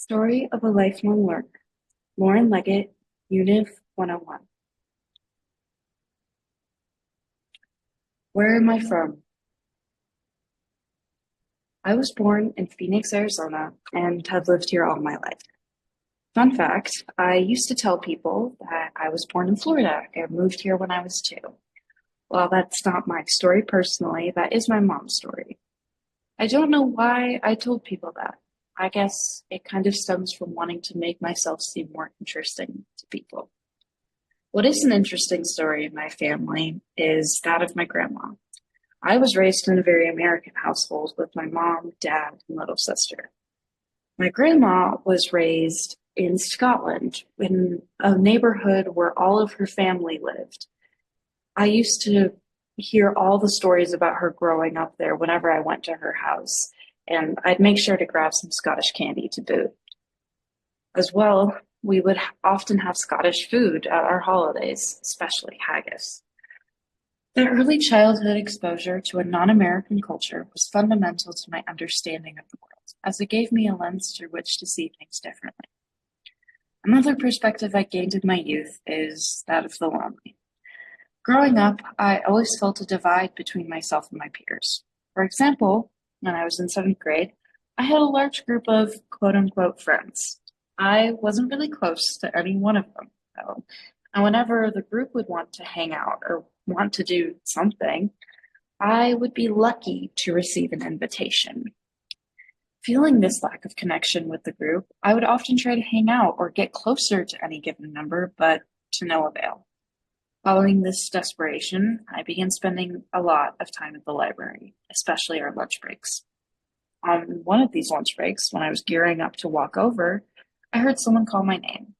Story of a Lifelong Learner. Lauren Leggat, Univ 101. Where am I from? I was born in Phoenix, Arizona, and have lived here all my life. Fun fact, I used to tell people that I was born in Florida and moved here when I was 2. Well, that's not my story personally, that is my mom's story. I don't know why I told people that. I guess it kind of stems from wanting to make myself seem more interesting to people. What is an interesting story in my family is that of my grandma. I was raised in a very American household with my mom, dad, and little sister. My grandma was raised in Scotland in a neighborhood where all of her family lived. I used to hear all the stories about her growing up there whenever I went to her house, and I'd make sure to grab some Scottish candy to boot. As well, we would often have Scottish food at our holidays, especially haggis. The early childhood exposure to a non-American culture was fundamental to my understanding of the world, as it gave me a lens through which to see things differently. Another perspective I gained in my youth is that of the lonely. Growing up, I always felt a divide between myself and my peers. For example, when I was in 7th grade, I had a large group of quote-unquote friends. I wasn't really close to any one of them, though, and whenever the group would want to hang out or want to do something, I would be lucky to receive an invitation. Feeling this lack of connection with the group, I would often try to hang out or get closer to any given member, but to no avail. Following this desperation, I began spending a lot of time at the library, especially our lunch breaks. On one of these lunch breaks, when I was gearing up to walk over, I heard someone call my name.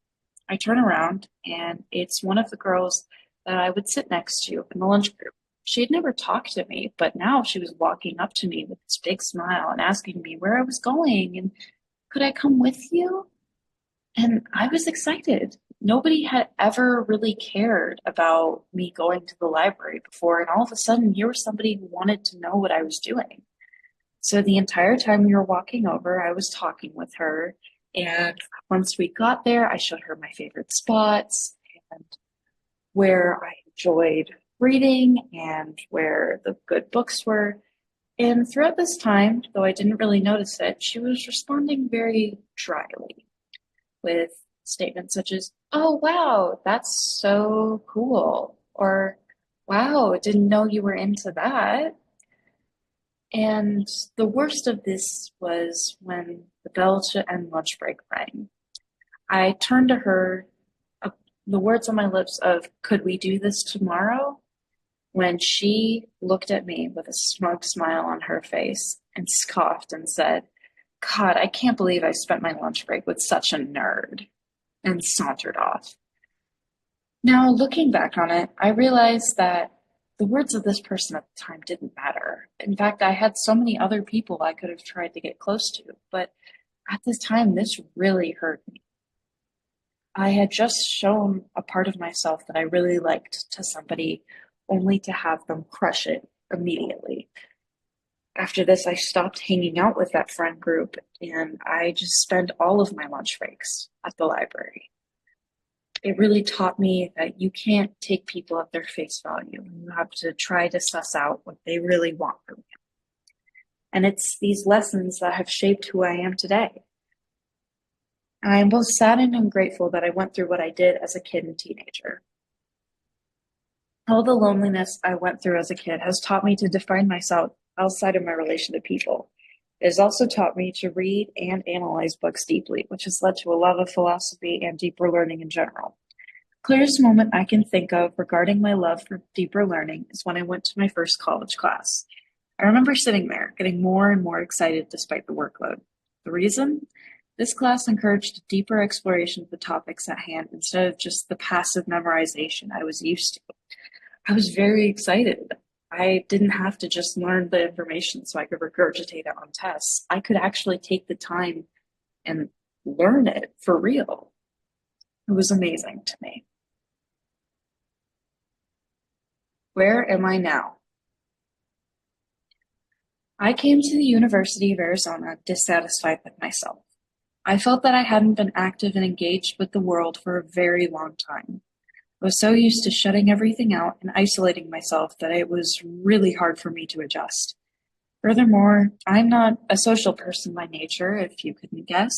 I turn around, and it's one of the girls that I would sit next to in the lunch group. She had never talked to me, but now she was walking up to me with this big smile and asking me where I was going and could I come with you? And I was excited. Nobody had ever really cared about me going to the library before, and all of a sudden, here was somebody who wanted to know what I was doing. So the entire time we were walking over, I was talking with her. And once we got there, I showed her my favorite spots and where I enjoyed reading and where the good books were. And throughout this time, though I didn't really notice it, she was responding very dryly with statements such as, "Oh, wow, that's so cool," or "Wow, didn't know you were into that." And the worst of this was when the bell to end lunch break rang. I turned to her, the words on my lips of, "Could we do this tomorrow?" when she looked at me with a smug smile on her face and scoffed and said, "God, I can't believe I spent my lunch break with such a nerd," and sauntered off. Now, looking back on it, I realized that the words of this person at the time didn't matter. In fact, I had so many other people I could have tried to get close to, but at this time, this really hurt me. I had just shown a part of myself that I really liked to somebody only to have them crush it immediately. After this, I stopped hanging out with that friend group and I just spent all of my lunch breaks at the library. It really taught me that you can't take people at their face value. You have to try to suss out what they really want from you. And it's these lessons that have shaped who I am today. I am both saddened and grateful that I went through what I did as a kid and teenager. All the loneliness I went through as a kid has taught me to define myself outside of my relation to people. It has also taught me to read and analyze books deeply, which has led to a love of philosophy and deeper learning in general. Clearest moment I can think of regarding my love for deeper learning is when I went to my first college class. I remember sitting there, getting more and more excited despite the workload. The reason? This class encouraged a deeper exploration of the topics at hand instead of just the passive memorization I was used to. I was very excited. I didn't have to just learn the information so I could regurgitate it on tests. I could actually take the time and learn it for real. It was amazing to me. Where am I now? I came to the University of Arizona dissatisfied with myself. I felt that I hadn't been active and engaged with the world for a very long time. I was so used to shutting everything out and isolating myself that it was really hard for me to adjust. Furthermore, I'm not a social person by nature, if you couldn't guess,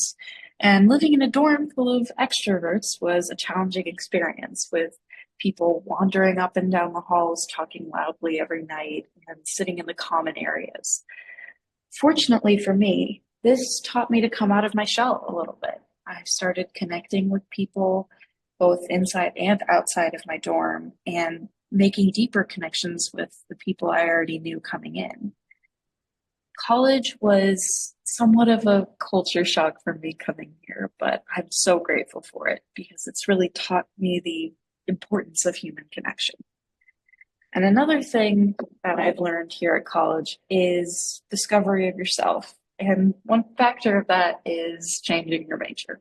and living in a dorm full of extroverts was a challenging experience with people wandering up and down the halls, talking loudly every night, and sitting in the common areas. Fortunately for me, this taught me to come out of my shell a little bit. I started connecting with people both inside and outside of my dorm and making deeper connections with the people I already knew coming in. College was somewhat of a culture shock for me coming here, but I'm so grateful for it because it's really taught me the importance of human connection. And another thing that I've learned here at college is discovery of yourself. And one factor of that is changing your major.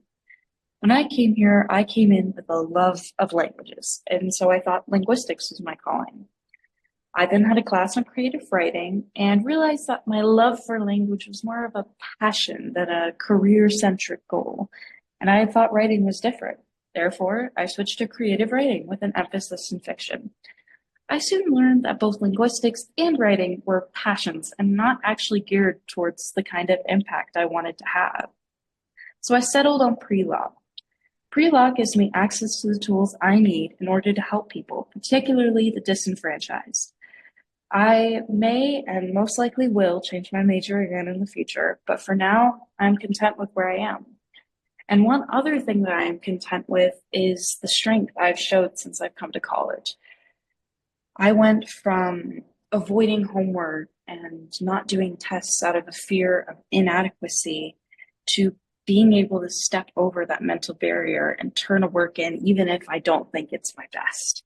When I came here, I came in with a love of languages. And so I thought linguistics was my calling. I then had a class on creative writing and realized that my love for language was more of a passion than a career centric goal. And I thought writing was different. Therefore, I switched to creative writing with an emphasis in fiction. I soon learned that both linguistics and writing were passions and not actually geared towards the kind of impact I wanted to have. So I settled on pre-law. Pre-law gives me access to the tools I need in order to help people, particularly the disenfranchised. I may and most likely will change my major again in the future, but for now, I'm content with where I am. And one other thing that I am content with is the strength I've showed since I've come to college. I went from avoiding homework and not doing tests out of a fear of inadequacy to being able to step over that mental barrier and turn a work in, even if I don't think it's my best.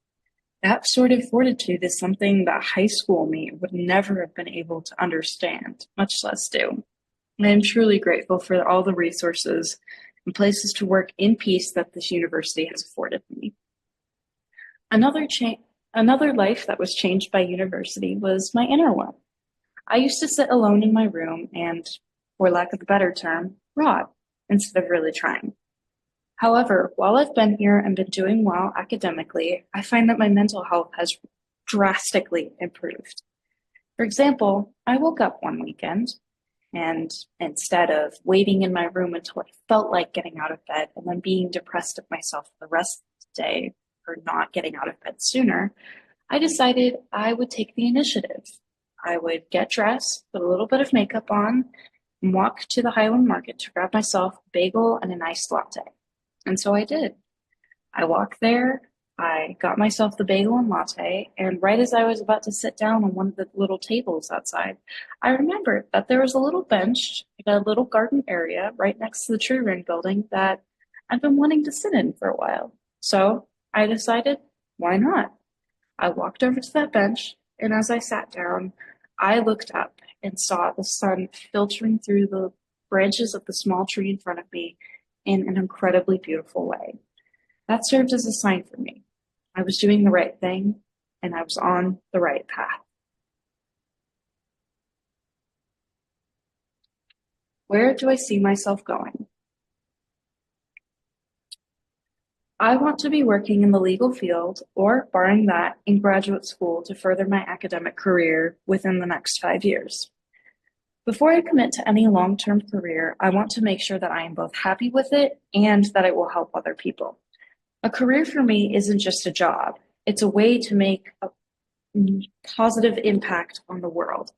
That sort of fortitude is something that high school me would never have been able to understand, much less do. I am truly grateful for all the resources and places to work in peace that this university has afforded me. Another life that was changed by university was my inner one. I used to sit alone in my room and, for lack of a better term, rot instead of really trying. However, while I've been here and been doing well academically, I find that my mental health has drastically improved. For example, I woke up one weekend and instead of waiting in my room until I felt like getting out of bed and then being depressed at myself for the rest of the day for not getting out of bed sooner, I decided I would take the initiative. I would get dressed, put a little bit of makeup on, and walk to the Highland Market to grab myself a bagel and an iced latte. And so I did. I walked there, I got myself the bagel and latte, and right as I was about to sit down on one of the little tables outside, I remembered that there was a little bench, like a little garden area right next to the Tree Ring building that I'd been wanting to sit in for a while. So I decided, why not? I walked over to that bench, and as I sat down, I looked up and saw the sun filtering through the branches of the small tree in front of me in an incredibly beautiful way. That served as a sign for me. I was doing the right thing, and I was on the right path. Where do I see myself going? I want to be working in the legal field or, barring that, in graduate school to further my academic career within the next 5 years. Before I commit to any long-term career, I want to make sure that I am both happy with it and that it will help other people. A career for me isn't just a job. It's a way to make a positive impact on the world.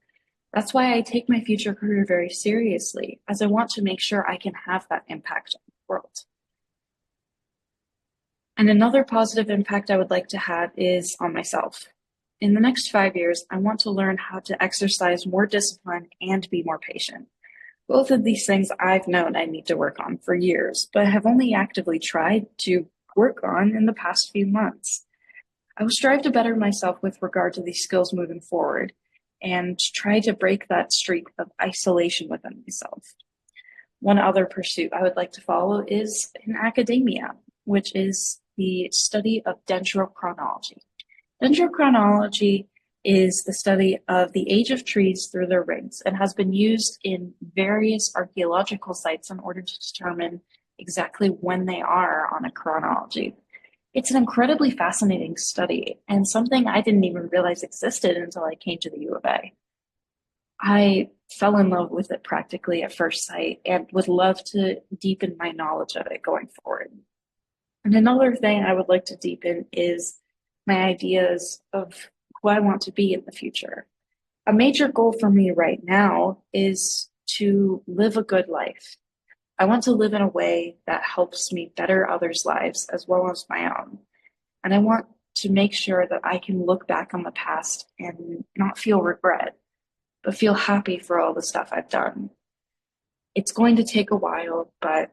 That's why I take my future career very seriously, as I want to make sure I can have that impact on the world. And another positive impact I would like to have is on myself. In the next 5 years, I want to learn how to exercise more discipline and be more patient. Both of these things I've known I need to work on for years, but have only actively tried to work on in the past few months. I will strive to better myself with regard to these skills moving forward and try to break that streak of isolation within myself. One other pursuit I would like to follow is in academia, which is the study of dendrochronology. Dendrochronology is the study of the age of trees through their rings and has been used in various archaeological sites in order to determine exactly when they are on a chronology. It's an incredibly fascinating study and something I didn't even realize existed until I came to the U of A. I fell in love with it practically at first sight and would love to deepen my knowledge of it going forward. And another thing I would like to deepen is my ideas of who I want to be in the future. A major goal for me right now is to live a good life. I want to live in a way that helps me better others' lives as well as my own. And I want to make sure that I can look back on the past and not feel regret, but feel happy for all the stuff I've done. It's going to take a while, but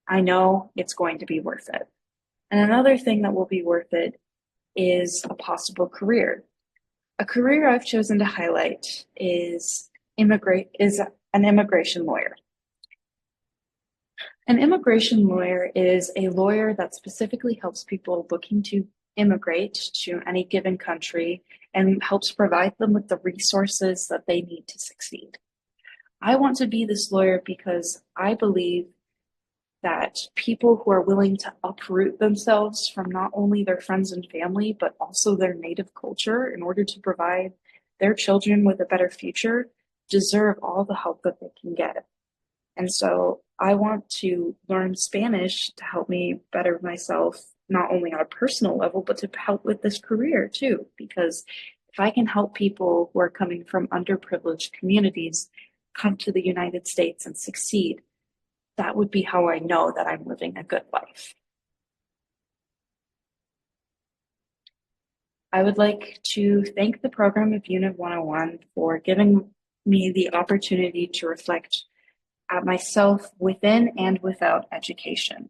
I know it's going to be worth it. And another thing that will be worth it is a possible career. A career I've chosen to highlight is an immigration lawyer. An immigration lawyer is a lawyer that specifically helps people looking to immigrate to any given country and helps provide them with the resources that they need to succeed. I want to be this lawyer because I believe that people who are willing to uproot themselves from not only their friends and family, but also their native culture in order to provide their children with a better future deserve all the help that they can get. And so I want to learn Spanish to help me better myself, not only on a personal level, but to help with this career too. Because if I can help people who are coming from underprivileged communities come to the United States and succeed, that would be how I know that I'm living a good life. I would like to thank the program of Unit 101 for giving me the opportunity to reflect at myself within and without education.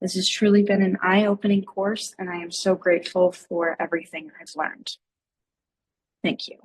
This has truly been an eye-opening course, and I am so grateful for everything I've learned. Thank you.